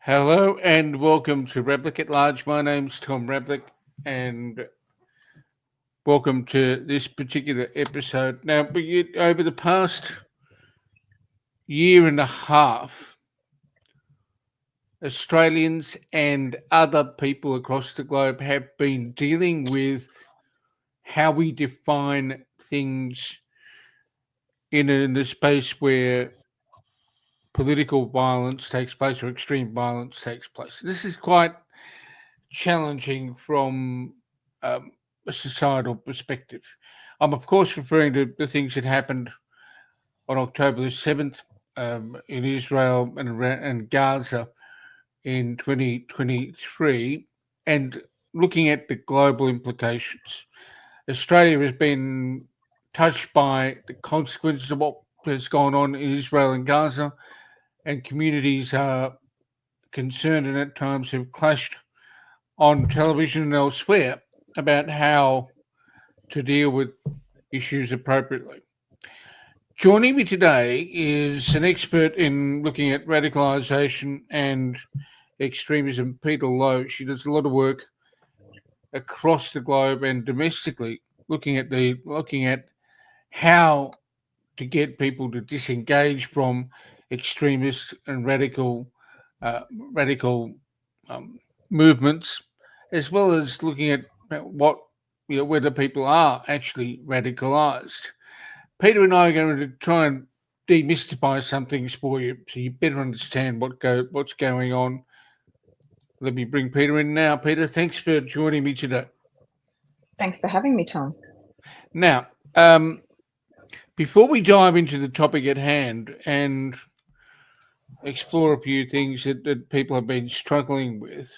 Hello and welcome to Ravlic at Large. My name's Tom Ravlic and welcome to this particular episode. Now, over the past year and a half, Australians and other people across the globe have been dealing with how we define things in a space where political violence takes place or extreme violence takes place. This is quite challenging from a societal perspective. I'm, of course, referring to the things that happened on October the 7th in Israel and Gaza in 2023 and looking at the global implications. Australia has been touched by the consequences of what has gone on in Israel and Gaza, and communities are concerned and at times have clashed on television and elsewhere about how to deal with issues appropriately. Joining me today is an expert in looking at radicalization and extremism, Peta Lowe. She does a lot of work across the globe and domestically, looking at how to get people to disengage from extremist and radical movements, as well as looking at what whether people are actually radicalized. Peter and I are going to try and demystify some things for you so you better understand what's going on. Let me bring Peter in now. Peter, thanks for joining me today. Thanks for having me, Tom. Now, before we dive into the topic at hand and explore a few things that people have been struggling with,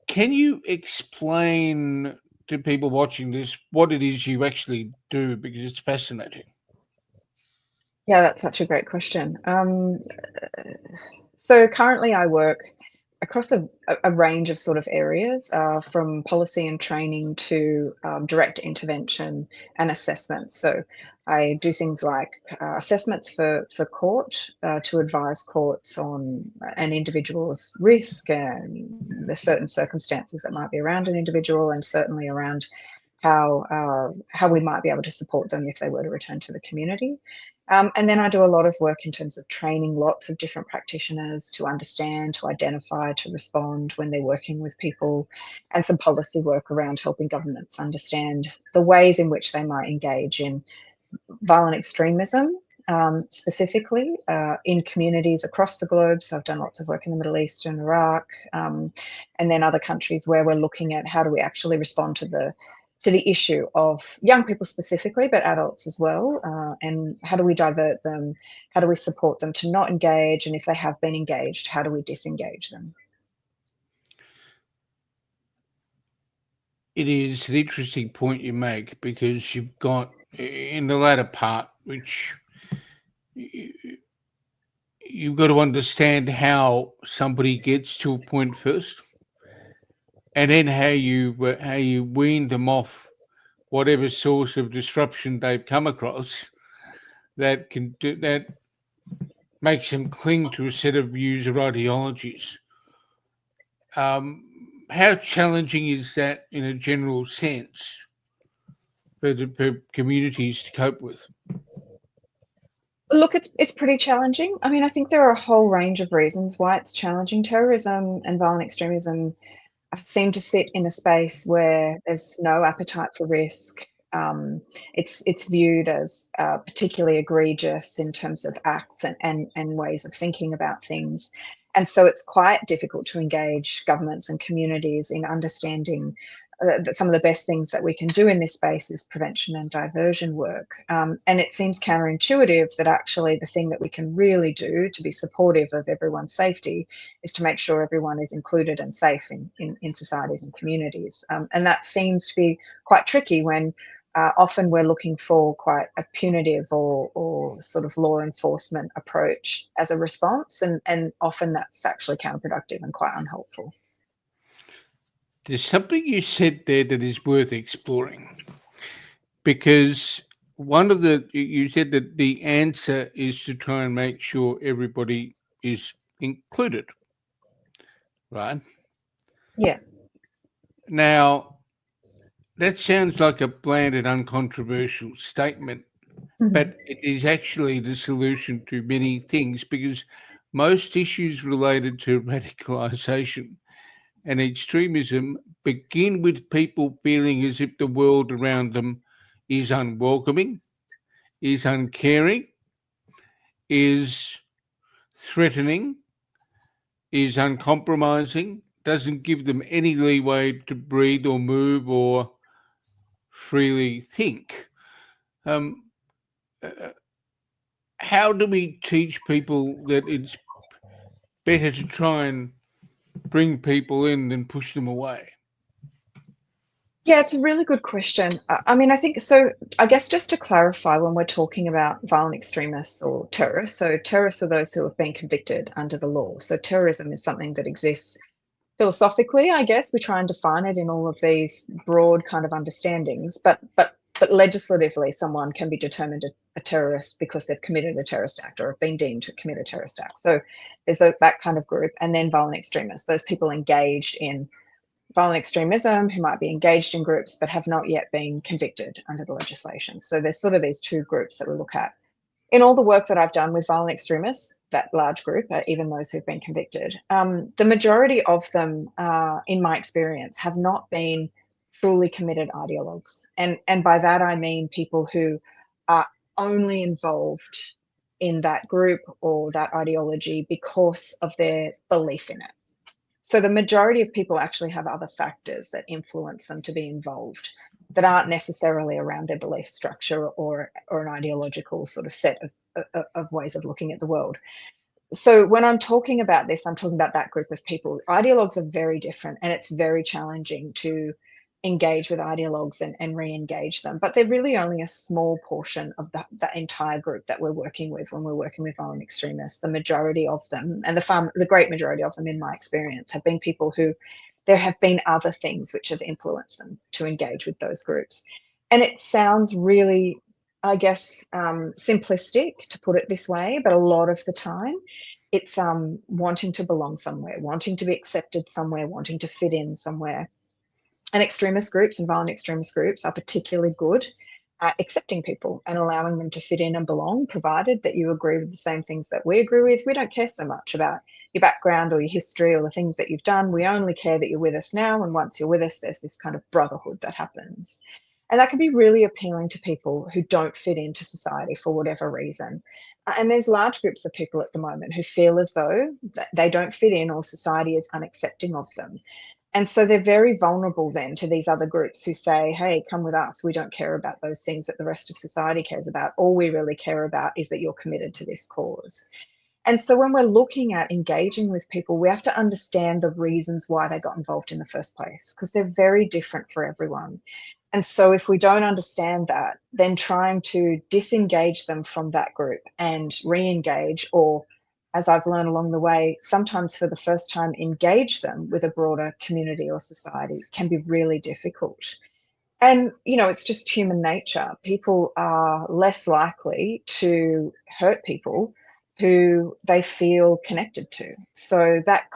can you explain to people watching this what it is you actually do? Because it's fascinating. Yeah, that's such a great question. So currently I work across a range of sort of areas, from policy and training to direct intervention and assessments. So I do things like assessments for court to advise courts on an individual's risk and the certain circumstances that might be around an individual, and certainly around how we might be able to support them if they were to return to the community. And then I do a lot of work in terms of training lots of different practitioners to understand, to identify, to respond when they're working with people, and some policy work around helping governments understand the ways in which they might engage in violent extremism, specifically in communities across the globe. So I've done lots of work in the Middle East and Iraq, and then other countries where we're looking at how do we actually respond to the issue of young people specifically, but adults as well, and how do we divert them? How do we support them to not engage? And if they have been engaged, how do we disengage them? It is an interesting point you make because you've got in the latter part, which you've got to understand how somebody gets to a point first, and then how you wean them off whatever source of disruption they've come across that makes them cling to a set of views or ideologies. How challenging is that in a general sense for communities to cope with? Look, it's pretty challenging. I mean, I think there are a whole range of reasons why it's challenging. Terrorism and violent extremism seem to sit in a space where there's no appetite for risk. It's viewed as particularly egregious in terms of acts and ways of thinking about things. And so it's quite difficult to engage governments and communities in understanding that some of the best things that we can do in this space is prevention and diversion work. And it seems counterintuitive that actually the thing that we can really do to be supportive of everyone's safety is to make sure everyone is included and safe in societies and communities. And that seems to be quite tricky when often we're looking for quite a punitive or sort of law enforcement approach as a response. And often that's actually counterproductive and quite unhelpful. There's something you said there that is worth exploring because you said that the answer is to try and make sure everybody is included. right? Yeah. Now, that sounds like a bland and uncontroversial statement, Mhm. but it is actually the solution to many things because most issues related to radicalization and extremism begin with people feeling as if the world around them is unwelcoming, is uncaring, is threatening, is uncompromising, doesn't give them any leeway to breathe or move or freely think. Um, uh, how do we teach people that it's better to try and bring people in than push them away? Yeah, it's a really good question. I mean, I think so. I guess just to clarify, when we're talking about violent extremists or terrorists, so terrorists are those who have been convicted under the law. So terrorism is something that exists philosophically, I guess. We try and define it in all of these broad kind of understandings, but legislatively, someone can be determined a terrorist because they've committed a terrorist act or have been deemed to commit a terrorist act. So there's that kind of group, and then violent extremists, those people engaged in violent extremism who might be engaged in groups but have not yet been convicted under the legislation. So there's sort of these two groups that we look at. In all the work that I've done with violent extremists, that large group, even those who've been convicted, the majority of them, in my experience, have not been truly committed ideologues. And by that, I mean people who are only involved in that group or that ideology because of their belief in it. So the majority of people actually have other factors that influence them to be involved that aren't necessarily around their belief structure or an ideological sort of set of ways of looking at the world. So when I'm talking about this, I'm talking about that group of people. Ideologues are very different, and it's very challenging to engage with ideologues and re-engage them. But they're really only a small portion of that entire group that we're working with when we're working with violent extremists. The majority of them, and the great majority of them, in my experience, have been people who there have been other things which have influenced them to engage with those groups. And it sounds really, I guess, simplistic to put it this way, but a lot of the time it's wanting to belong somewhere, wanting to be accepted somewhere, wanting to fit in somewhere. And extremist groups and violent extremist groups are particularly good at accepting people and allowing them to fit in and belong, provided that you agree with the same things that we agree with. We don't care so much about your background or your history or the things that you've done. We only care that you're with us now. And once you're with us, there's this kind of brotherhood that happens. And that can be really appealing to people who don't fit into society for whatever reason. And there's large groups of people at the moment who feel as though they don't fit in or society is unaccepting of them. And so they're very vulnerable then to these other groups who say, hey, come with us. We don't care about those things that the rest of society cares about. All we really care about is that you're committed to this cause. And so when we're looking at engaging with people, we have to understand the reasons why they got involved in the first place, because they're very different for everyone. And so if we don't understand that, then trying to disengage them from that group and re-engage, or as I've learned along the way, sometimes for the first time, engage them with a broader community or society can be really difficult. And, it's just human nature. People are less likely to hurt people who they feel connected to. So that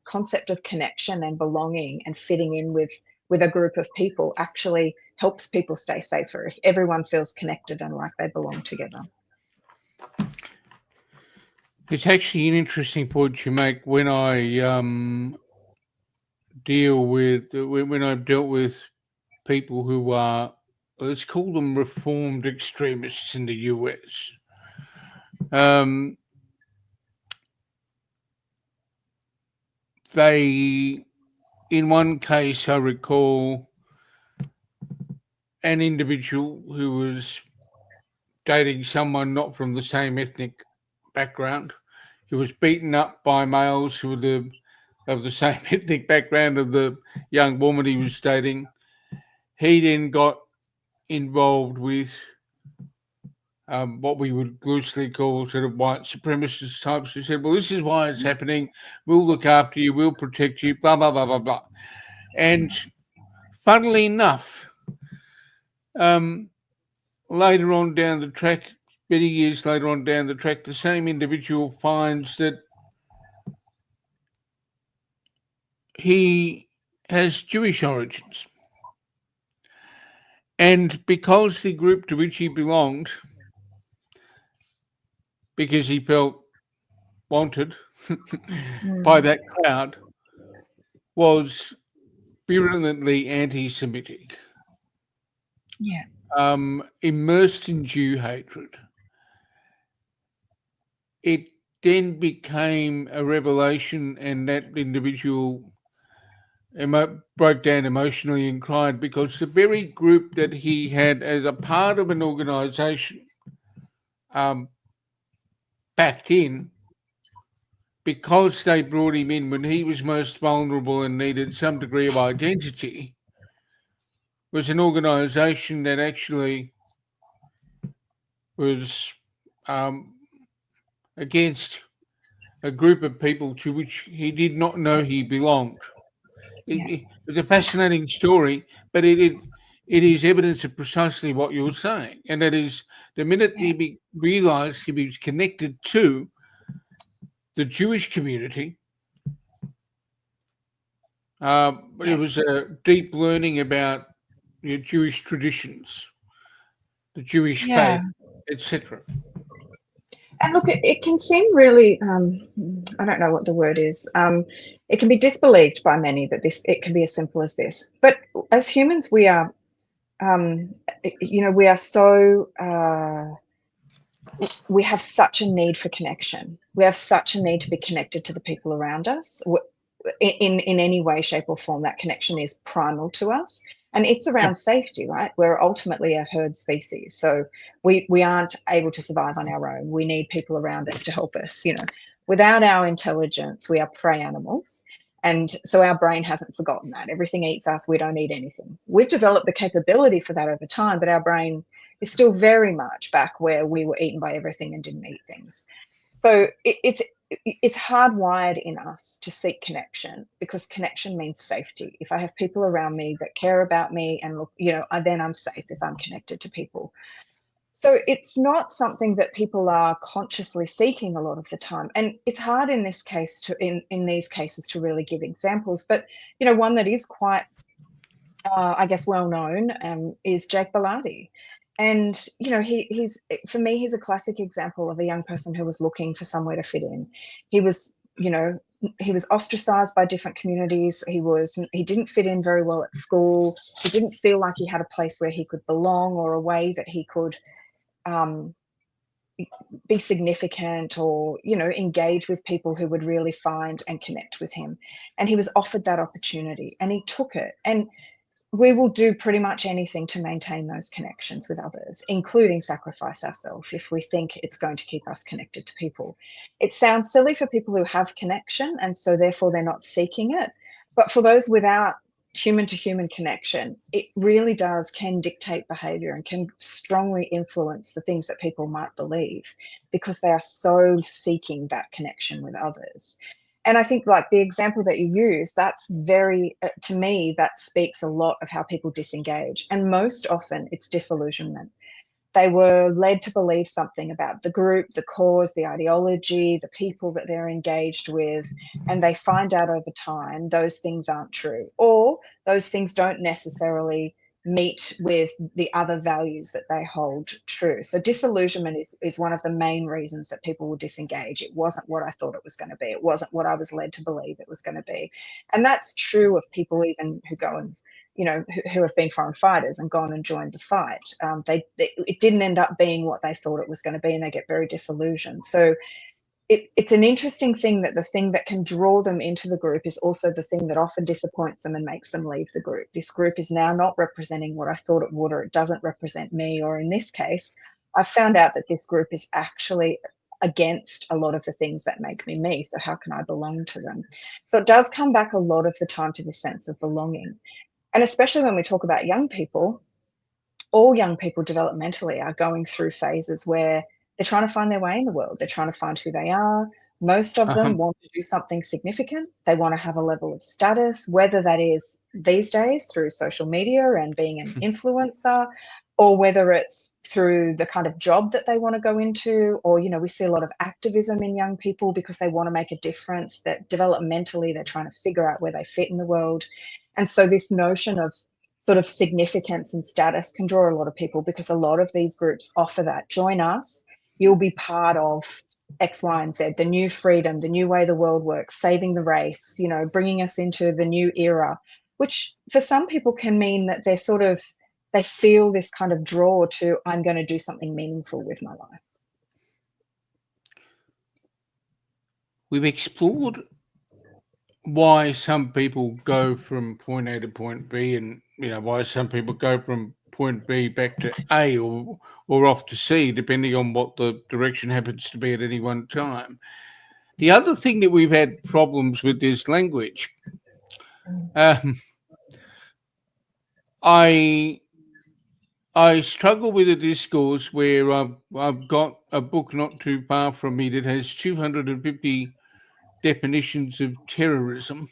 concept of connection and belonging and fitting in with a group of people actually helps people stay safer if everyone feels connected and like they belong together. It's actually an interesting point you make. When I when I've dealt with people who are, let's call them reformed extremists in the US. Um, they, in one case, I recall an individual who was dating someone not from the same ethnic background. He was beaten up by males who were of the same ethnic background of the young woman he was dating. He then got involved with what we would loosely call sort of white supremacist types who said, well, this is why it's happening. We'll look after you. We'll protect you, blah, blah, blah, blah, blah. And funnily enough, later on down the track, many years later on down the track, the same individual finds that he has Jewish origins. And because the group to which he belonged, because he felt wanted by that crowd, was virulently anti-Semitic, Yeah. immersed in Jew hatred, it then became a revelation, and that individual broke down emotionally and cried because the very group that he had as a part of an organisation backed in, because they brought him in when he was most vulnerable and needed some degree of identity, was an organisation that actually was against a group of people to which he did not know he belonged. It's a fascinating story, but it is evidence of precisely what you're saying, and that is the minute he realised he was connected to the Jewish community, it was a deep learning about Jewish traditions, the Jewish Yeah. faith, etc. And look, it can seem really, I don't know what the word is. It can be disbelieved by many that it can be as simple as this. But as humans, we are, we are so, we have such a need for connection. We have such a need to be connected to the people around us. In any way, shape, or form, that connection is primal to us. And it's around safety, right? We're ultimately a herd species. So we aren't able to survive on our own. We need people around us to help us. Without our intelligence, we are prey animals. And so our brain hasn't forgotten that. Everything eats us. We don't eat anything. We've developed the capability for that over time, but our brain is still very much back where we were eaten by everything and didn't eat things. So it's hardwired in us to seek connection, because connection means safety. If I have people around me that care about me and look, then I'm safe if I'm connected to people. So it's not something that people are consciously seeking a lot of the time. And it's hard in this case in these cases to really give examples. But, one that is quite, I guess, well known is Jake Bellardi. And, he's, for me, he's a classic example of a young person who was looking for somewhere to fit in. He was, he was ostracized by different communities. He didn't fit in very well at school. He didn't feel like he had a place where he could belong, or a way that he could be significant, or engage with people who would really find and connect with him. And he was offered that opportunity, and he took it. And we will do pretty much anything to maintain those connections with others, including sacrifice ourselves if we think it's going to keep us connected to people. It sounds silly for people who have connection, and so therefore they're not seeking it. But for those without human to human connection, it really can dictate behavior and can strongly influence the things that people might believe, because they are so seeking that connection with others. And I think, like the example that you use, that's very, to me, that speaks a lot of how people disengage. And most often it's disillusionment. They were led to believe something about the group, the cause, the ideology, the people that they're engaged with, and they find out over time those things aren't true, or those things don't necessarily meet with the other values that they hold true. So disillusionment is one of the main reasons that people will disengage. It wasn't what I thought it was going to be. It wasn't what I was led to believe it was going to be. And that's true of people even who go and who have been foreign fighters and gone and joined the fight. It didn't end up being what they thought it was going to be, and they get very disillusioned. So it's an interesting thing that the thing that can draw them into the group is also the thing that often disappoints them and makes them leave the group. This group is now not representing what I thought it would, or it doesn't represent me, or in this case, I found out that this group is actually against a lot of the things that make me me. So how can I belong to them? So it does come back a lot of the time to this sense of belonging. And especially when we talk about young people, all young people developmentally are going through phases where they're trying to find their way in the world. They're trying to find who they are. Most of them want to do something significant. They want to have a level of status, whether that is these days through social media and being an influencer, or whether it's through the kind of job that they want to go into, or, you know, we see a lot of activism in young people because they want to make a difference, that developmentally they're trying to figure out where they fit in the world. And so this notion of sort of significance and status can draw a lot of people, because a lot of these groups offer that. Join us, you'll be part of X, Y, and Z, the new freedom, the new way the world works, saving the race, you know, bringing us into the new era, which for some people can mean that they're sort of, they feel this kind of draw to, I'm going to do something meaningful with my life. We've explored why some people go from point A to point B, and, you know, why some people go from point B back to A, or off to C, depending on what the direction happens to be at any one time. The other thing that we've had problems with is language. I struggle with a discourse where I've got a book not too far from me that has 250 definitions of terrorism,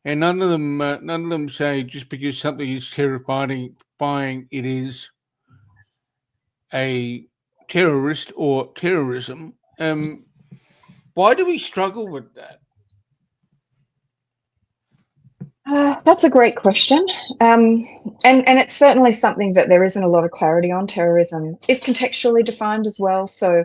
and none of them say just because something is terrifying, it is a terrorist or terrorism. Why do we struggle with that? That's a great question. And it's certainly something that there isn't a lot of clarity on. Terrorism is contextually defined as well. So,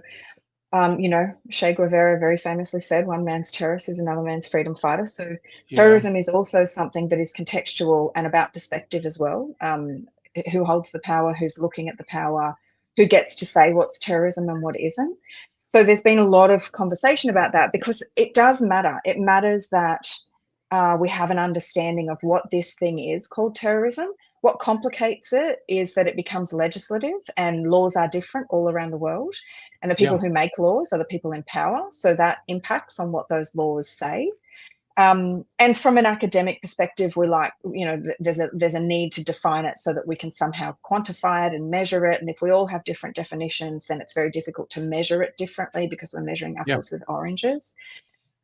you know, Che Guevara very famously said, one man's terrorist is another man's freedom fighter. So terrorism is also something that is contextual and about perspective as well. Who holds the power, who's looking at the power, who gets to say what's terrorism and what isn't. So there's been a lot of conversation about that, because it does matter. It matters that we have an understanding of what this thing is called terrorism. What complicates it is that it becomes legislative, and laws are different all around the world. And the people who make laws are the people in power. So that impacts on what those laws say. And from an academic perspective, we're like, you know, there's a need to define it so that we can somehow quantify it and measure it. And if we all have different definitions, then it's very difficult to measure it differently, because we're measuring apples with oranges.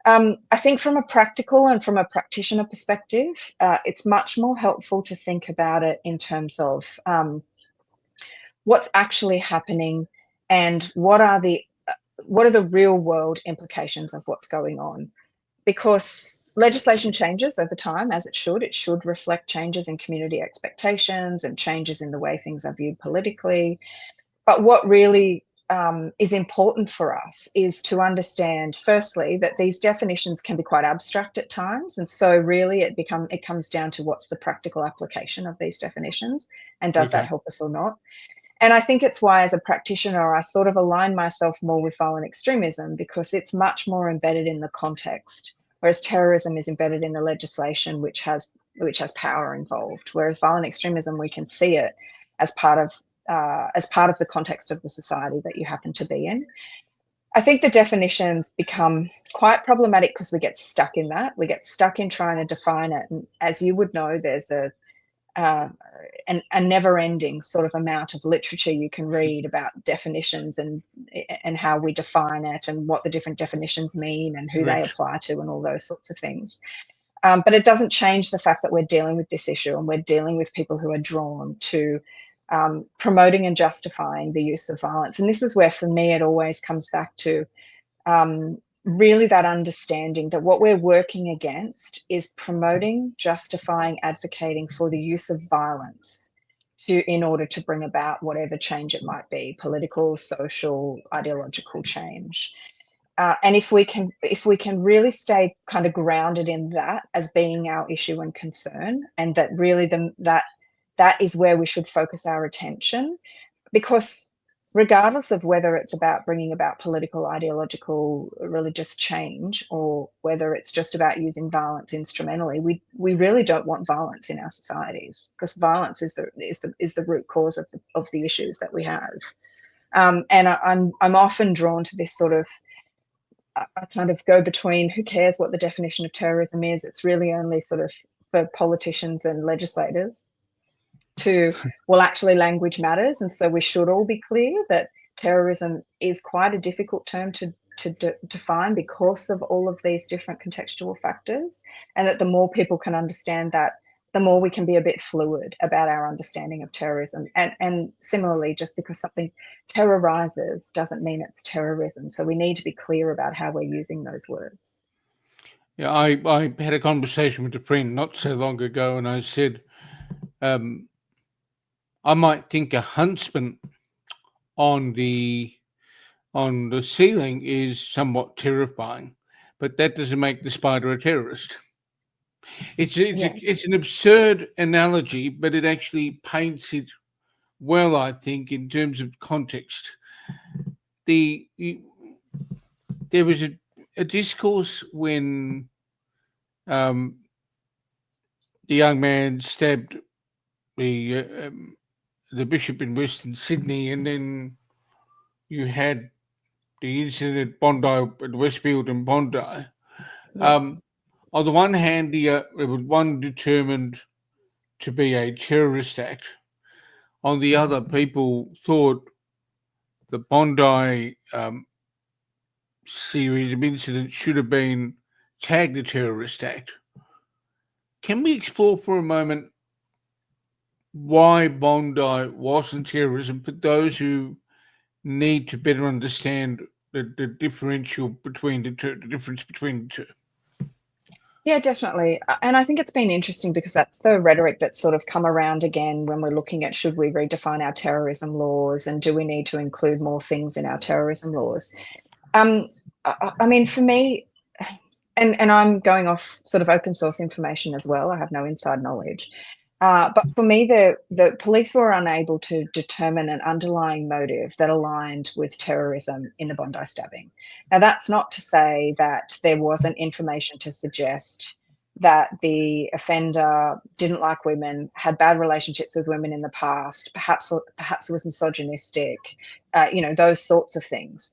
I think from a practical and from a practitioner perspective, it's much more helpful to think about it in terms of what's actually happening, and what are the real world implications of what's going on. Because legislation changes over time, as it should. It should reflect changes in community expectations and changes in the way things are viewed politically. But what really is important for us is to understand, firstly, that these definitions can be quite abstract at times, and so really it comes down to what's the practical application of these definitions, and does that help us or not. And I think it's why, as a practitioner, I sort of align myself more with violent extremism, because it's much more embedded in the context, whereas terrorism is embedded in the legislation, which has power involved. Whereas violent extremism, we can see it as part of the context of the society that you happen to be in. I think the definitions become quite problematic because we get stuck in that. We get stuck in trying to define it. And as you would know, there's a never-ending sort of amount of literature you can read about definitions and how we define it, and what the different definitions mean, and who they apply to, and all those sorts of things. But it doesn't change the fact that we're dealing with this issue, and we're dealing with people who are drawn to promoting and justifying the use of violence. And this is where, for me, it always comes back to really that understanding that what we're working against is promoting, justifying, advocating for the use of violence in order to bring about whatever change it might be, political, social, ideological change. And if we can really stay kind of grounded in that as being our issue and concern, and that really that is where we should focus our attention, because regardless of whether it's about bringing about political, ideological, religious change, or whether it's just about using violence instrumentally, we really don't want violence in our societies, because violence is the root cause of the issues that we have. And I'm often drawn to this sort of, I kind of go between, who cares what the definition of terrorism is? It's really only sort of for politicians and legislators, to, well, actually language matters. And so we should all be clear that terrorism is quite a difficult term to define, because of all of these different contextual factors, and that the more people can understand that, the more we can be a bit fluid about our understanding of terrorism. And similarly, just because something terrorizes doesn't mean it's terrorism. So we need to be clear about how we're using those words. Yeah, I had a conversation with a friend not so long ago, and I said, I might think a huntsman on the ceiling is somewhat terrifying, but that doesn't make the spider a terrorist. It's an absurd analogy, but it actually paints it well, I think, in terms of context. There was a discourse when the young man stabbed the bishop in Western Sydney, and then you had the incident at Bondi, at Westfield and Bondi. On the one hand, it was one determined to be a terrorist act. On the other, people thought the Bondi series of incidents should have been tagged a terrorist act. Can we explore for a moment why Bondi wasn't terrorism for those who need to better understand the differential between the difference between the two? Yeah, definitely. And I think it's been interesting because that's the rhetoric that's sort of come around again when we're looking at should we redefine our terrorism laws and do we need to include more things in our terrorism laws? I mean, for me, and I'm going off sort of open source information as well. I have no inside knowledge. But for me, the police were unable to determine an underlying motive that aligned with terrorism in the Bondi stabbing. Now, that's not to say that there wasn't information to suggest that the offender didn't like women, had bad relationships with women in the past, perhaps was misogynistic, those sorts of things.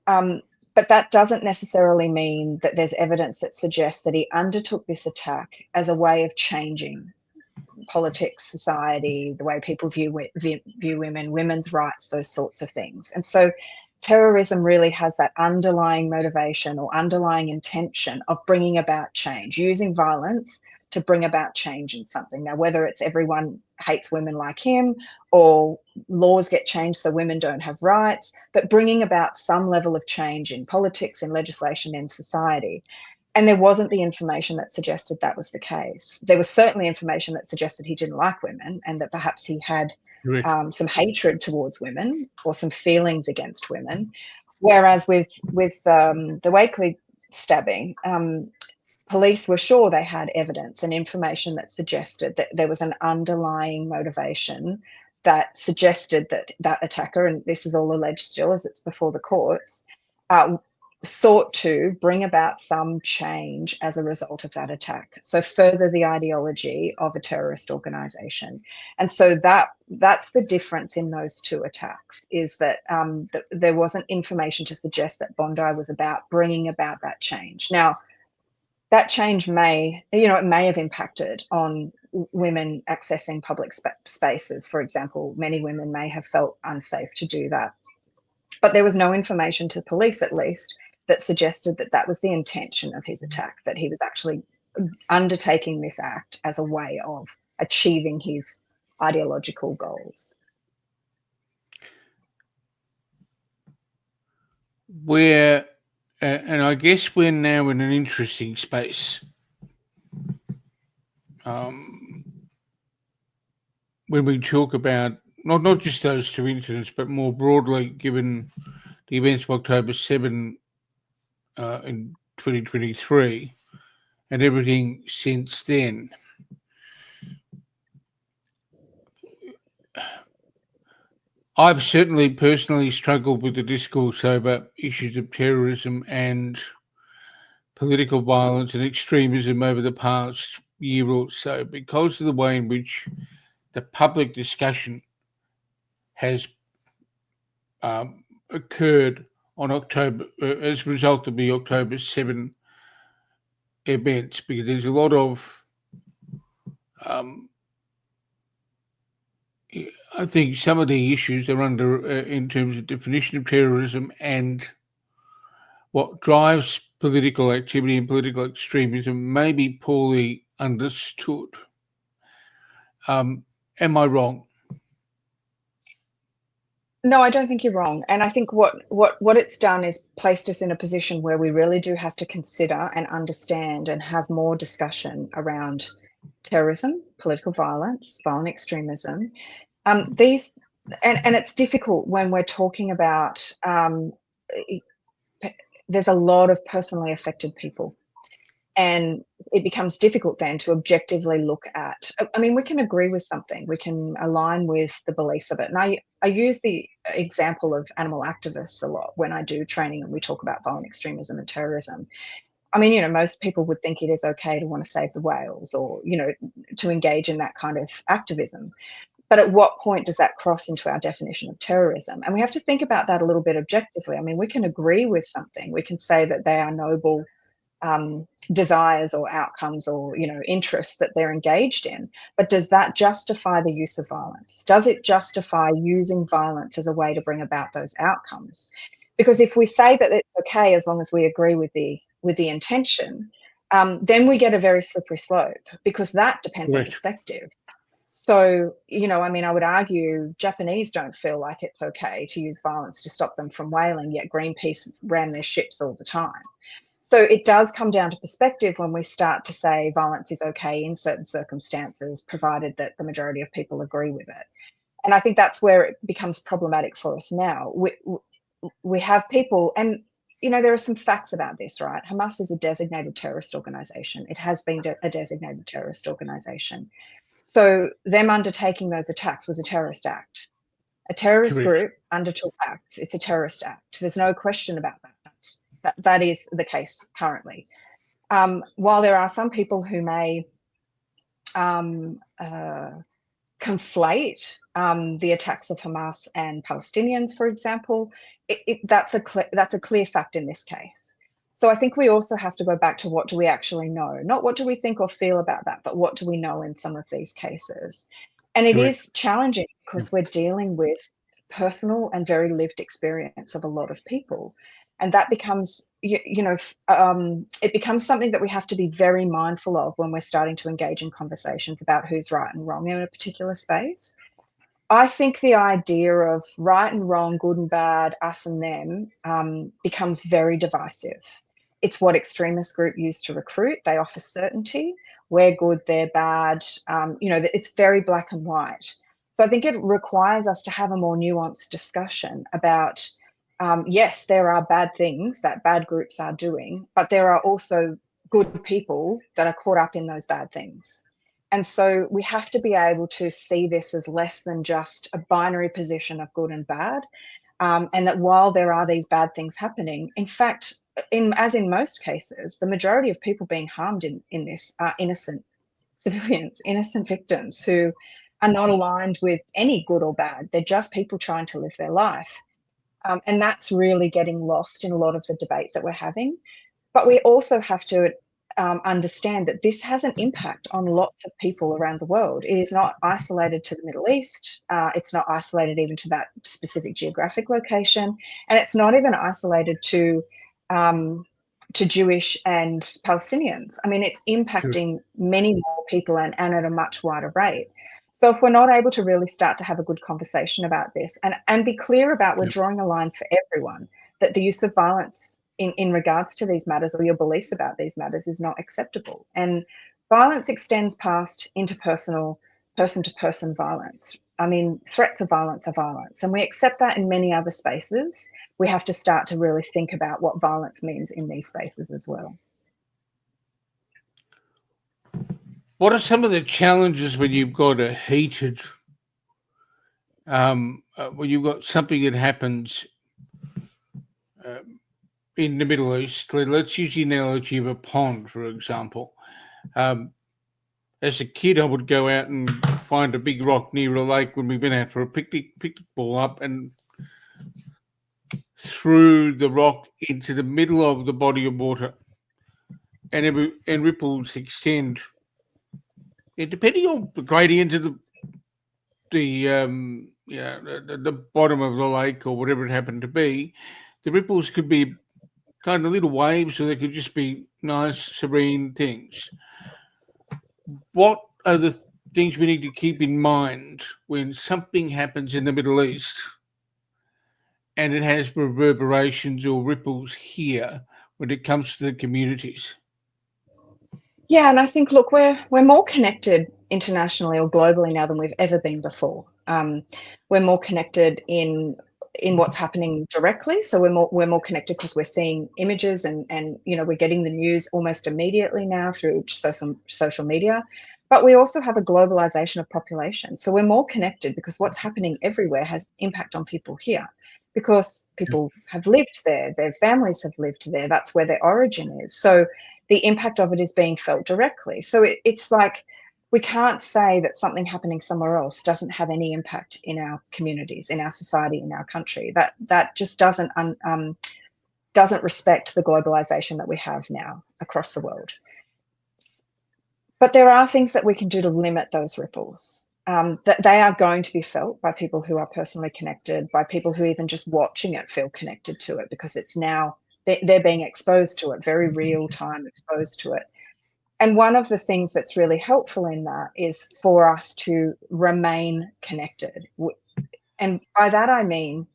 But that doesn't necessarily mean that there's evidence that suggests that he undertook this attack as a way of changing politics, society, the way people view women, women's rights, those sorts of things. And so terrorism really has that underlying motivation or underlying intention of bringing about change, using violence to bring about change in something. Now, whether it's everyone hates women like him or laws get changed so women don't have rights, but bringing about some level of change in politics, in legislation, in society. And there wasn't the information that suggested that was the case. There was certainly information that suggested he didn't like women and that perhaps he had some hatred towards women or some feelings against women. Whereas with the Wakeley stabbing, police were sure they had evidence and information that suggested that there was an underlying motivation that suggested that that attacker, and this is all alleged still as it's before the courts, sought to bring about some change as a result of that attack. So further the ideology of a terrorist organization. And so that's the difference in those two attacks, is that there wasn't information to suggest that Bondi was about bringing about that change. Now, that change may have impacted on women accessing public spaces. For example, many women may have felt unsafe to do that. But there was no information to police, at least, that suggested that that was the intention of his attack, that he was actually undertaking this act as a way of achieving his ideological goals. And I guess we're now in an interesting space. When we talk about not just those two incidents, but more broadly, given the events of October 7 in 2023 and everything since then. I've certainly personally struggled with the discourse over issues of terrorism and political violence and extremism over the past year or so because of the way in which the public discussion has occurred on October as a result of the October 7 events, because there's a lot of I think some of the issues are under in terms of definition of terrorism and what drives political activity and political extremism may be poorly understood. Am I wrong? No, I don't think you're wrong. And I think what it's done is placed us in a position where we really do have to consider and understand and have more discussion around terrorism, political violence, violent extremism. These and it's difficult when we're talking about there's a lot of personally affected people. And it becomes difficult then to objectively look at. I mean, we can agree with something, we can align with the beliefs of it. And I use the example of animal activists a lot when I do training and we talk about violent extremism and terrorism. I mean, most people would think it is okay to want to save the whales or, to engage in that kind of activism. But at what point does that cross into our definition of terrorism? And we have to think about that a little bit objectively. I mean, we can agree with something. We can say that they are noble desires or outcomes or interests that they're engaged in, but does that justify the use of violence? Does it justify using violence as a way to bring about those outcomes? Because if we say that it's okay as long as we agree with the intention, then we get a very slippery slope, because that depends on perspective. So, I mean, I would argue Japanese don't feel like it's okay to use violence to stop them from whaling, yet Greenpeace ram their ships all the time. So it does come down to perspective when we start to say violence is okay in certain circumstances, provided that the majority of people agree with it. And I think that's where it becomes problematic for us now. We have people, and there are some facts about this, right? Hamas is a designated terrorist organization. It has been a designated terrorist organization. So them undertaking those attacks was a terrorist act. A terrorist group undertook acts. It's a terrorist act. There's no question about that. That is the case currently. While there are some people who may conflate the attacks of Hamas and Palestinians, for example, that's a clear fact in this case. So I think we also have to go back to what do we actually know, not what do we think or feel about that, but what do we know in some of these cases. And it is challenging because we're dealing with personal and very lived experience of a lot of people. And that becomes, it becomes something that we have to be very mindful of when we're starting to engage in conversations about who's right and wrong in a particular space. I think the idea of right and wrong, good and bad, us and them, becomes very divisive. It's what extremist groups use to recruit. They offer certainty. We're good, they're bad. It's very black and white. So I think it requires us to have a more nuanced discussion about, yes, there are bad things that bad groups are doing, but there are also good people that are caught up in those bad things. And so we have to be able to see this as less than just a binary position of good and bad. And that while there are these bad things happening, in fact, as in most cases, the majority of people being harmed in this are innocent civilians, innocent victims who are not aligned with any good or bad. They're just people trying to live their life. And that's really getting lost in a lot of the debate that we're having. But we also have to understand that this has an impact on lots of people around the world. It is not isolated to the Middle East. It's not isolated even to that specific geographic location. And it's not even isolated to Jewish and Palestinians. I mean, it's impacting many more people and at a much wider rate. So if we're not able to really start to have a good conversation about this and be clear about we're drawing a line for everyone, that the use of violence in regards to these matters or your beliefs about these matters is not acceptable. And violence extends past interpersonal, person-to-person violence. I mean, threats of violence are violence, and we accept that in many other spaces. We have to start to really think about what violence means in these spaces as well. What are some of the challenges when you've got a heated, when you've got something that happens in the Middle East? Let's use the analogy of a pond, for example. As a kid, I would go out and find a big rock near a lake when we went out for a picnic, pick the ball up and threw the rock into the middle of the body of water, and ripples extend. And depending on the gradient of the bottom of the lake or whatever it happened to be, the ripples could be kind of little waves, or they could just be nice, serene things. What are the things we need to keep in mind when something happens in the Middle East and it has reverberations or ripples here when it comes to the communities? Yeah, and I think, look, we're more connected internationally or globally now than we've ever been before. We're more connected in what's happening directly. So we're more connected because we're seeing images and we're getting the news almost immediately now through social media. But we also have a globalization of population. So we're more connected because what's happening everywhere has impact on people here, because people have lived there, their families have lived there, that's where their origin is. So the impact of it is being felt directly. So it's like, we can't say that something happening somewhere else doesn't have any impact in our communities, in our society, in our country. That just doesn't respect the globalization that we have now across the world. But there are things that we can do to limit those ripples. That they are going to be felt by people who are personally connected, by people who even just watching it feel connected to it, because it's now they're being exposed to it, very real time exposed to it. And one of the things that's really helpful in that is for us to remain connected. And by that, I mean,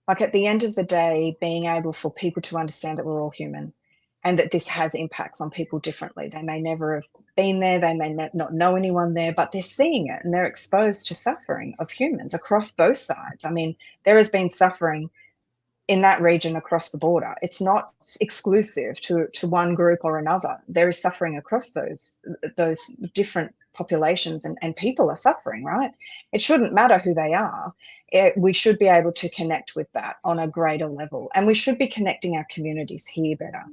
like, at the end of the day, being able for people to understand that we're all human and that this has impacts on people differently. They may never have been there, they may not know anyone there, but they're seeing it and they're exposed to suffering of humans across both sides. I mean, there has been suffering in that region across the border. It's not exclusive to one group or another. There is suffering across those different populations, and people are suffering, right? It shouldn't matter who they are. We should be able to connect with that on a greater level, and we should be connecting our communities here better.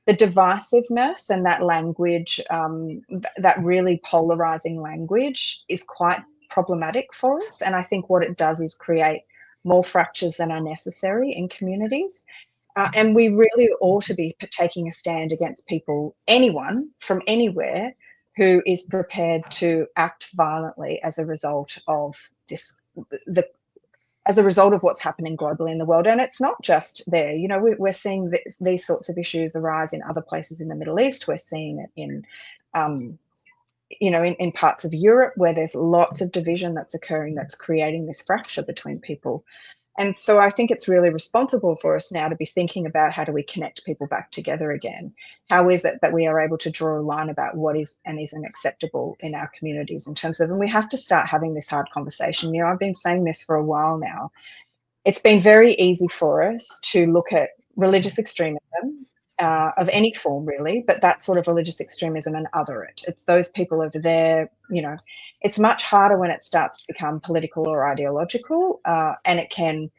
The divisiveness and that language, that really polarizing language, is quite problematic for us. And I think what it does is create more fractures than are necessary in communities. And we really ought to be taking a stand against people, anyone from anywhere, who is prepared to act violently as a result of this, as a result of what's happening globally in the world. And it's not just there. You know, we're seeing these sorts of issues arise in other places in the Middle East. We're seeing it in parts of Europe, where there's lots of division that's occurring, that's creating this fracture between people. And so I think it's really responsible for us now to be thinking about, how do we connect people back together again? How is it that we are able to draw a line about what is and isn't acceptable in our communities in terms of, and we have to start having this hard conversation. You know, I've been saying this for a while now. It's been very easy for us to look at religious extremism, of any form really, but that sort of religious extremism, and other it. It's those people over there, you know. It's much harder when it starts to become political or ideological, and it can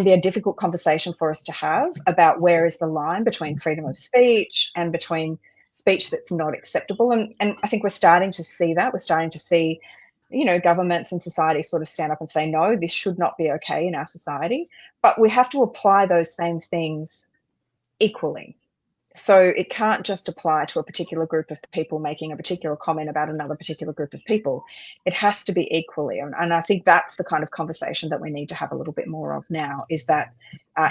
be a difficult conversation for us to have about where is the line between freedom of speech and between speech that's not acceptable. And I think we're starting to see that. We're starting to see, you know, governments and society sort of stand up and say, no, this should not be okay in our society. But we have to apply those same things equally. So it can't just apply to a particular group of people making a particular comment about another particular group of people. It has to be equally. And I think that's the kind of conversation that we need to have a little bit more of now, is that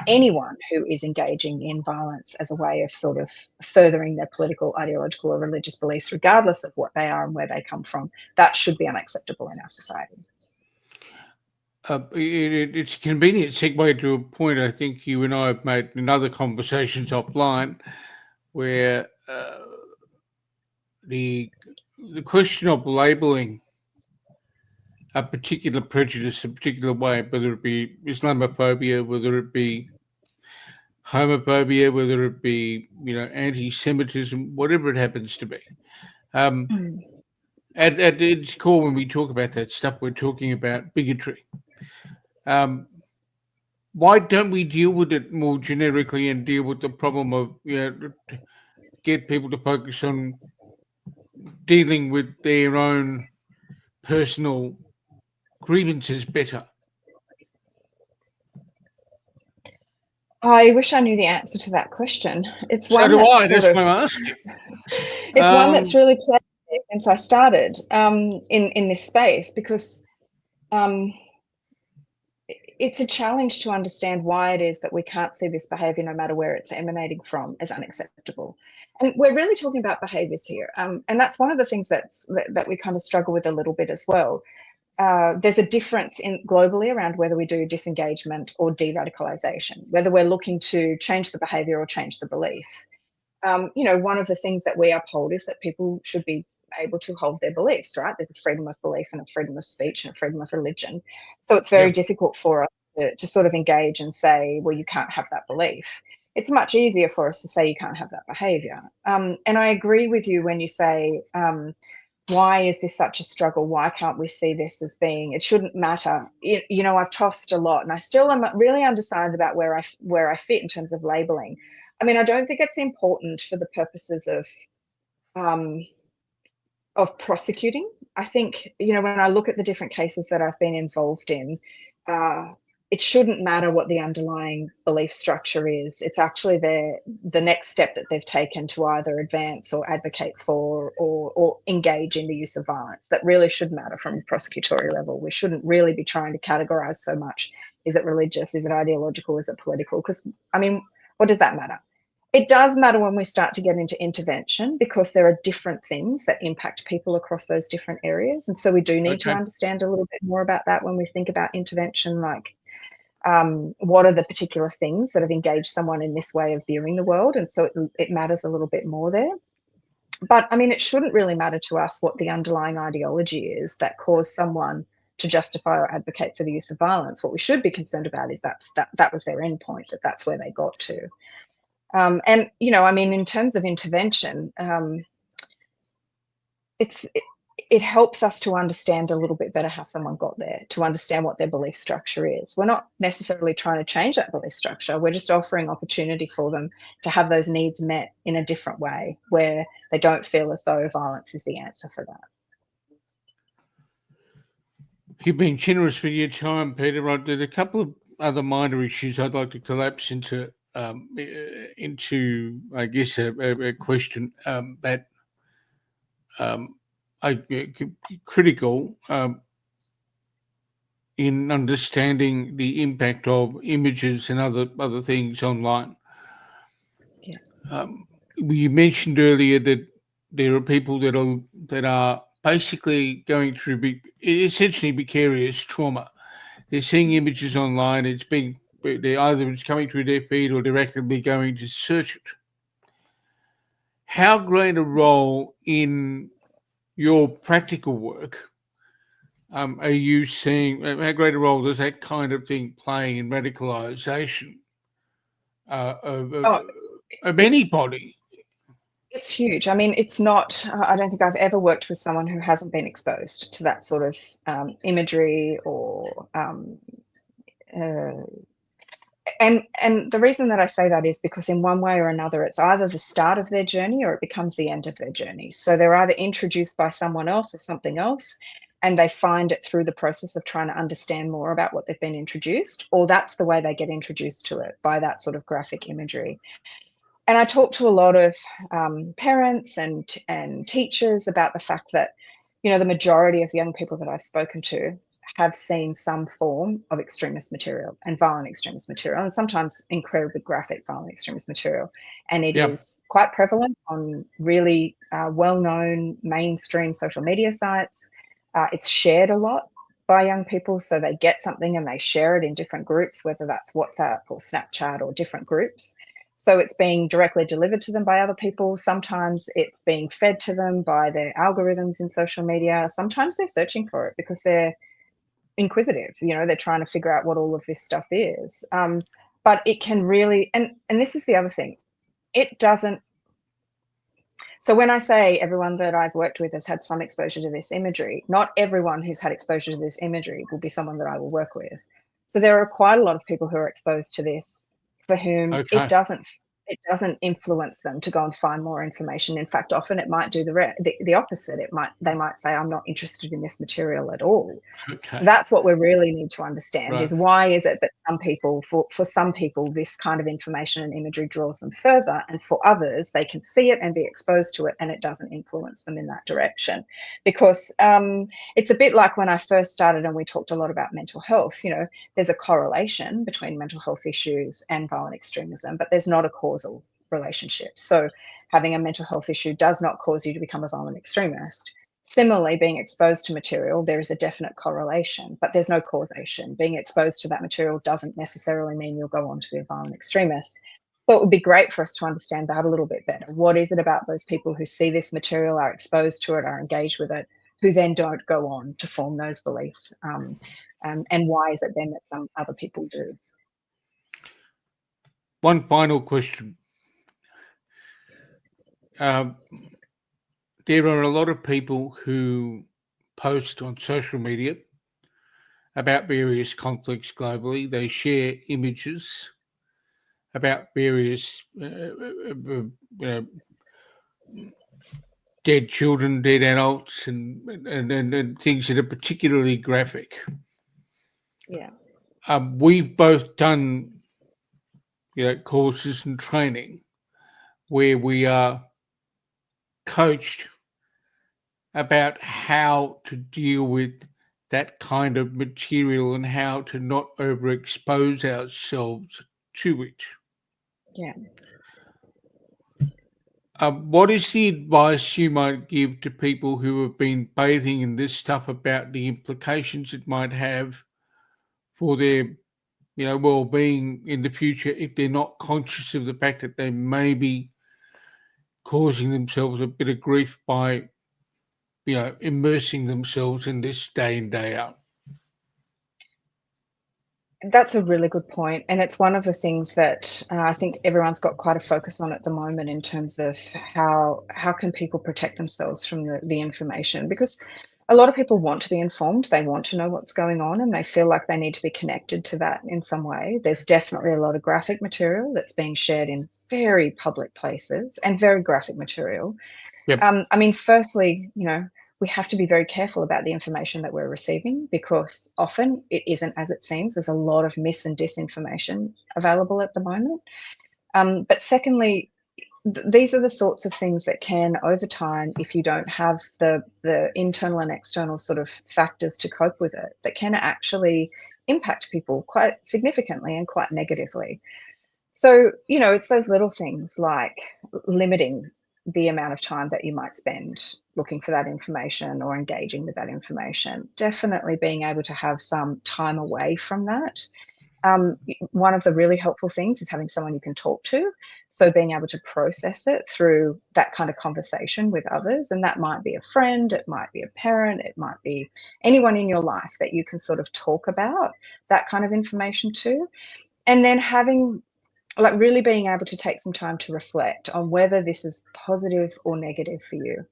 anyone who is engaging in violence as a way of sort of furthering their political, ideological or religious beliefs, regardless of what they are and where they come from, that should be unacceptable in our society. It's a convenient segue to a point I think you and I have made in other conversations offline, where the question of labelling a particular prejudice a particular way, whether it be Islamophobia, whether it be homophobia, whether it be, you know, anti-Semitism, whatever it happens to be. At its core, when we talk about that stuff, we're talking about bigotry. Why don't we deal with it more generically and deal with the problem of, you know, get people to focus on dealing with their own personal grievances better? I wish I knew the answer to that question. It's So one do I. that's That's why I'm asking. It's one that's really played since I started in this space, because it's a challenge to understand why it is that we can't see this behaviour, no matter where it's emanating from, as unacceptable. And we're really talking about behaviours here, and that's one of the things that we kind of struggle with a little bit as well. There's a difference in globally around whether we do disengagement or de-radicalization, whether we're looking to change the behaviour or change the belief. One of the things that we uphold is that people should be able to hold their beliefs, right? There's a freedom of belief and a freedom of speech and a freedom of religion. So it's very difficult for us to sort of engage and say, well, you can't have that belief. It's much easier for us to say you can't have that behaviour. And I agree with you when you say, why is this such a struggle? Why can't we see this as being, it shouldn't matter. I've tossed a lot and I still am really undecided about where I fit in terms of labelling. I mean, I don't think it's important for the purposes of prosecuting. I think, when I look at the different cases that I've been involved in, it shouldn't matter what the underlying belief structure is. It's actually the next step that they've taken to either advance or advocate for or engage in the use of violence that really should matter from a prosecutorial level. We shouldn't really be trying to categorise so much. Is it religious? Is it ideological? Is it political? Because, I mean, what does that matter? It does matter when we start to get into intervention, because there are different things that impact people across those different areas. And so we do need to understand a little bit more about that when we think about intervention, like what are the particular things that have engaged someone in this way of viewing the world. And so it matters a little bit more there. But I mean, it shouldn't really matter to us what the underlying ideology is that caused someone to justify or advocate for the use of violence. What we should be concerned about is that was their end point, that's where they got to. And, I mean, in terms of intervention, it helps us to understand a little bit better how someone got there, to understand what their belief structure is. We're not necessarily trying to change that belief structure. We're just offering opportunity for them to have those needs met in a different way, where they don't feel as though violence is the answer for that. You've been generous with your time, Peta. Right, there's a couple of other minor issues I'd like to collapse into, I guess, a question that critical in understanding the impact of images and other things online. Yeah. You mentioned earlier that there are people that are basically going through essentially vicarious trauma. They're seeing images online. It's coming through their feed or they're actively going to search it. How great a role in your practical work are you seeing? How great a role does that kind of thing play in radicalization of anybody? It's huge. I mean, it's not, I don't think I've ever worked with someone who hasn't been exposed to that sort of imagery or, and the reason that I say that is because in one way or another, it's either the start of their journey or it becomes the end of their journey. So they're either introduced by someone else or something else, and they find it through the process of trying to understand more about what they've been introduced, or that's the way they get introduced to it, by that sort of graphic imagery. And I talk to a lot of parents and teachers about the fact that, the majority of young people that I've spoken to have seen some form of extremist material and violent extremist material, and sometimes incredibly graphic violent extremist material. And it is quite prevalent on really well-known mainstream social media sites. It's shared a lot by young people, so they get something and they share it in different groups, whether that's WhatsApp or Snapchat or different groups. So it's being directly delivered to them by other people. Sometimes it's being fed to them by their algorithms in social media. Sometimes they're searching for it because they're inquisitive. They're trying to figure out what all of this stuff is. But it can really, and this is the other thing, it doesn't. So when I say everyone that I've worked with has had some exposure to this imagery, not everyone who's had exposure to this imagery will be someone that I will work with. So there are quite a lot of people who are exposed to this for whom it doesn't it doesn't influence them to go and find more information. In fact, often it might do the opposite. They might say, I'm not interested in this material at all. Okay. So that's what we really need to understand, Right. is why is it that some people, for some people, this kind of information and imagery draws them further, and for others, they can see it and be exposed to it and it doesn't influence them in that direction. Because it's a bit like when I first started and we talked a lot about mental health. You know, there's a correlation between mental health issues and violent extremism, but there's not a causal relationship. So having a mental health issue does not cause you to become a violent extremist. Similarly, being exposed to material, there is a definite correlation, but there's no causation. Being exposed to that material doesn't necessarily mean you'll go on to be a violent extremist. So it would be great for us to understand that a little bit better. What is it about those people who see this material, are exposed to it, are engaged with it, who then don't go on to form those beliefs? And why is it then that some other people do? One final question. There are a lot of people who post on social media about various conflicts globally. They share images about various dead children, dead adults, and things that are particularly graphic. Yeah. We've both done courses and training where we are coached about how to deal with that kind of material and how to not overexpose ourselves to it. Yeah. What is the advice you might give to people who have been bathing in this stuff about the implications it might have for their well-being in the future if they're not conscious of the fact that they may be causing themselves a bit of grief by immersing themselves in this day in, day out? That's a really good point, and it's one of the things that I think everyone's got quite a focus on at the moment in terms of how can people protect themselves from the information, because a lot of people want to be informed, they want to know what's going on, and they feel like they need to be connected to that in some way. There's definitely a lot of graphic material that's being shared in very public places, and very graphic material. Yep. I mean, firstly, we have to be very careful about the information that we're receiving, because often it isn't as it seems. There's a lot of mis and disinformation available at the moment. But secondly, these are the sorts of things that can, over time, if you don't have the internal and external sort of factors to cope with it, that can actually impact people quite significantly and quite negatively. So, it's those little things like limiting the amount of time that you might spend looking for that information or engaging with that information. Definitely being able to have some time away from that. One of the really helpful things is having someone you can talk to. So being able to process it through that kind of conversation with others. And that might be a friend, it might be a parent, it might be anyone in your life that you can sort of talk about that kind of information to. And then really being able to take some time to reflect on whether this is positive or negative for you,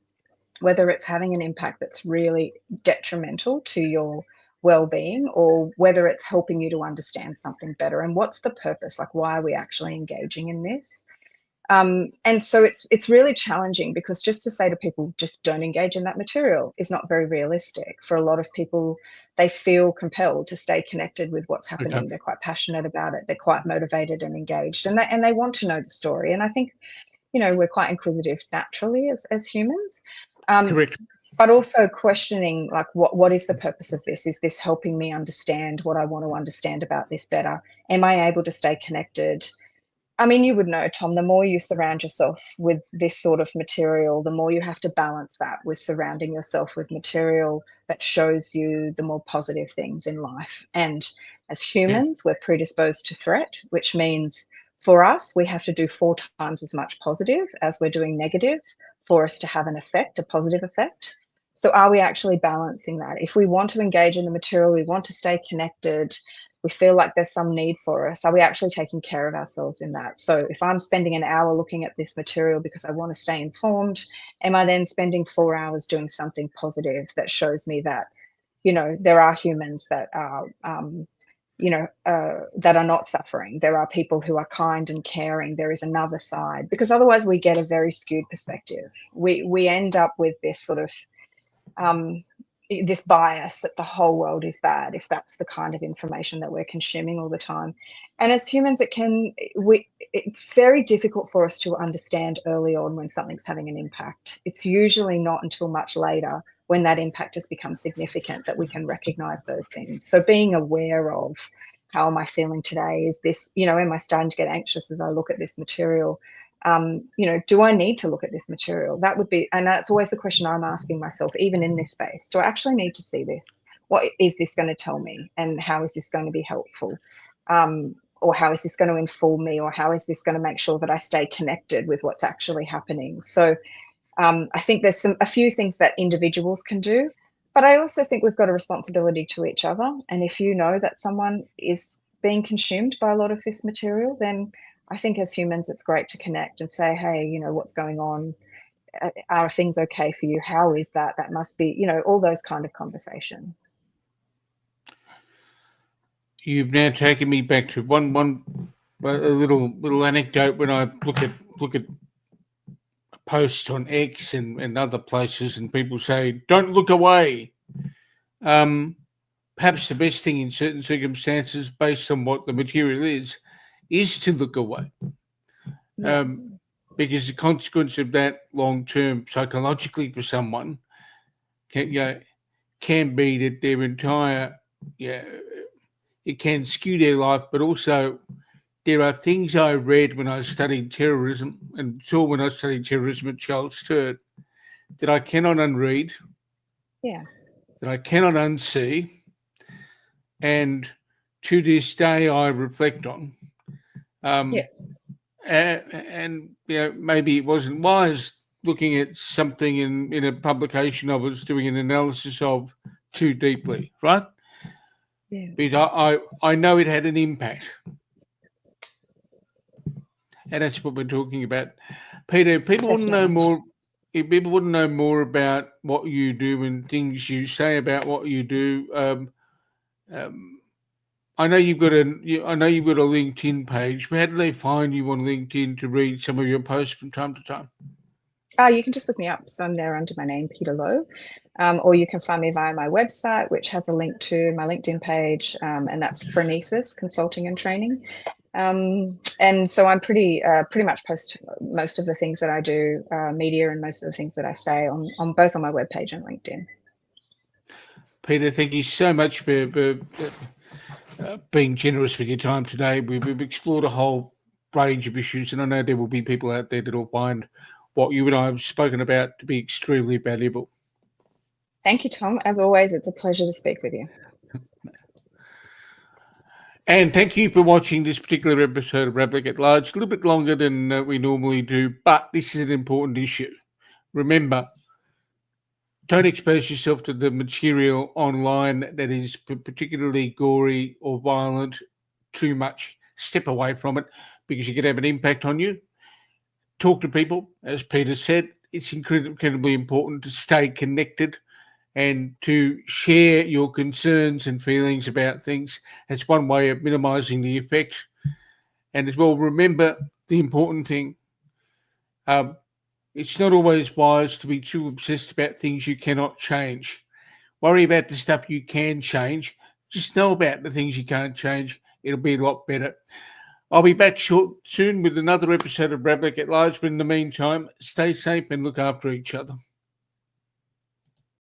whether it's having an impact that's really detrimental to your well-being, or whether it's helping you to understand something better, and what's the purpose, like why are we actually engaging in this. And so it's really challenging, because just to say to people, just don't engage in that material, is not very realistic. For a lot of people, they feel compelled to stay connected with what's happening. Okay. They're quite passionate about it. They're quite motivated and engaged, and they want to know the story. And I think, we're quite inquisitive naturally as humans. Correct. But also questioning, like, what is the purpose of this? Is this helping me understand what I want to understand about this better? Am I able to stay connected? I mean, you would know, Tom, the more you surround yourself with this sort of material, the more you have to balance that with surrounding yourself with material that shows you the more positive things in life. And as humans, we're predisposed to threat, which means for us, we have to do 4 times as much positive as we're doing negative for us to have an effect, a positive effect. So are we actually balancing that? If we want to engage in the material, we want to stay connected, we feel like there's some need for us, are we actually taking care of ourselves in that? So if I'm spending an hour looking at this material because I want to stay informed, am I then spending 4 hours doing something positive that shows me that, there are humans that are that are not suffering. There are people who are kind and caring. There is another side, because otherwise we get a very skewed perspective. We end up with this sort of this bias that the whole world is bad, if that's the kind of information that we're consuming all the time. And as humans, it's very difficult for us to understand early on when something's having an impact. It's usually not until much later, when that impact has become significant, that we can recognize those things. So being aware of, how am I feeling today? Is this, am I starting to get anxious as I look at this material? Do I need to look at this material? That would be, and that's always the question I'm asking myself, even in this space. Do I actually need to see this? What is this going to tell me? And how is this going to be helpful? Or how is this going to inform me? Or how is this going to make sure that I stay connected with what's actually happening? So I think there's a few things that individuals can do, but I also think we've got a responsibility to each other. And if you know that someone is being consumed by a lot of this material, then I think as humans, it's great to connect and say, hey, what's going on? Are things okay for you? How is that? That must be, all those kind of conversations. You've now taken me back to a little anecdote. When I look at posts on X and other places, and people say, "Don't look away." Perhaps the best thing in certain circumstances, based on what the material is to look away, because the consequence of that long term psychologically for someone can be that their entire it can skew their life. But also there are things I read when I studied terrorism and saw when I studied terrorism at Charles Sturt that I cannot unread, that I cannot unsee, and to this day I reflect on. And maybe it wasn't wise looking at something in a publication I was doing an analysis of too deeply, right? But I know it had an impact. And that's what we're talking about. Peta, people want to know more. If people want to know more about what you do and things you say about what you do, I know you've got a LinkedIn page. How do they find you on LinkedIn to read some of your posts from time to time? You can just look me up. So I'm there under my name, Peta Lowe. Or you can find me via my website, which has a link to my LinkedIn page, and that's Phrenesis Consulting and Training. And so I'm pretty much post most of the things that I do, media, and most of the things that I say on both on my webpage and LinkedIn. Peta, thank you so much for being generous with your time today. We've explored a whole range of issues, and I know there will be people out there that will find what you and I have spoken about to be extremely valuable. Thank you, Tom. As always, it's a pleasure to speak with you. And thank you for watching this particular episode of Ravlic at Large. A little bit longer than we normally do, but this is an important issue. Remember, don't expose yourself to the material online that is particularly gory or violent too much. Step away from it, because it could have an impact on you. Talk to people. As Peta said, it's incredibly important to stay connected and to share your concerns and feelings about things. That's one way of minimizing the effect. And as well, remember the important thing. It's not always wise to be too obsessed about things you cannot change. Worry about the stuff you can change. Just know about the things you can't change. It'll be a lot better. I'll be back soon with another episode of Ravlic at Large. But in the meantime, stay safe and look after each other.